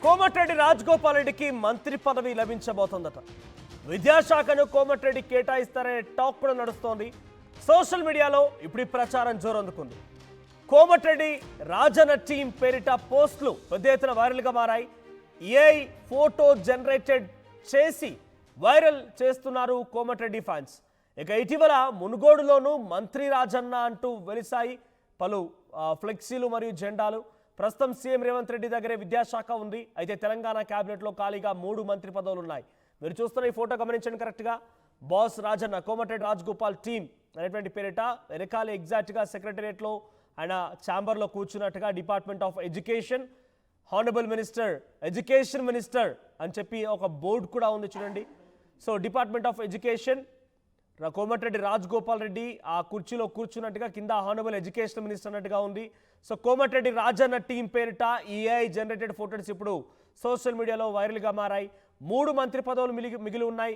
కోమటిరెడ్డి రాజగోపాల్ రెడ్డికి మంత్రి పదవి లభించబోతోందట. విద్యాశాఖను కోమటిరెడ్డి కేటాయిస్తారనే టాక్ కూడా నడుస్తోంది. సోషల్ మీడియాలో ఇప్పుడు ఈ ప్రచారం జోరందుకుంది. కోమటిరెడ్డి రాజన్న టీం పేరిట పోస్టులు పెద్ద ఎత్తున వైరల్గా మారాయి. ఏఐ ఫోటో జనరేటెడ్ చేసి వైరల్ చేస్తున్నారు కోమటిరెడ్డి ఫ్యాన్స్. ఇక ఇటీవల మునుగోడులోనూ మంత్రి రాజన్న అంటూ వెలిసాయి పలు ఫ్లెక్సీలు మరియు జెండాలు. ప్రస్తుతం సీఎం రేవంత్ రెడ్డి దగ్గరే విద్యాశాఖ ఉంది. అయితే తెలంగాణ క్యాబినెట్లో ఖాళీగా 3 మంత్రి పదవులు ఉన్నాయి. మీరు చూస్తున్న ఈ ఫోటో గమనించండి కరెక్ట్గా. బాస్ రాజన్న కోమటిరెడ్డి రాజగోపాల్ టీం అనేటువంటి పేరిట వెనకాల ఎగ్జాక్ట్గా సెక్రటరియట్లో ఆయన ఛాంబర్లో కూర్చున్నట్టుగా department of education honourable minister education minister అని చెప్పి ఒక బోర్డు కూడా ఉంది చూడండి. So department of education Komatireddy Rajagopal Reddy ఆ కుర్చీలో కూర్చున్నట్టుగా, కింద హానరబుల్ ఎడ్యుకేషన్ మినిస్టర్ అన్నట్టుగా ఉంది. సో కోమటిరెడ్డి రాజన్న టీం పేరిట ఏఐ జనరేటెడ్ ఫోటోస్ ఇప్పుడు సోషల్ మీడియాలో వైరల్గా మారాయి. 3 మంత్రి పదవులు మిగిలి ఉన్నాయి.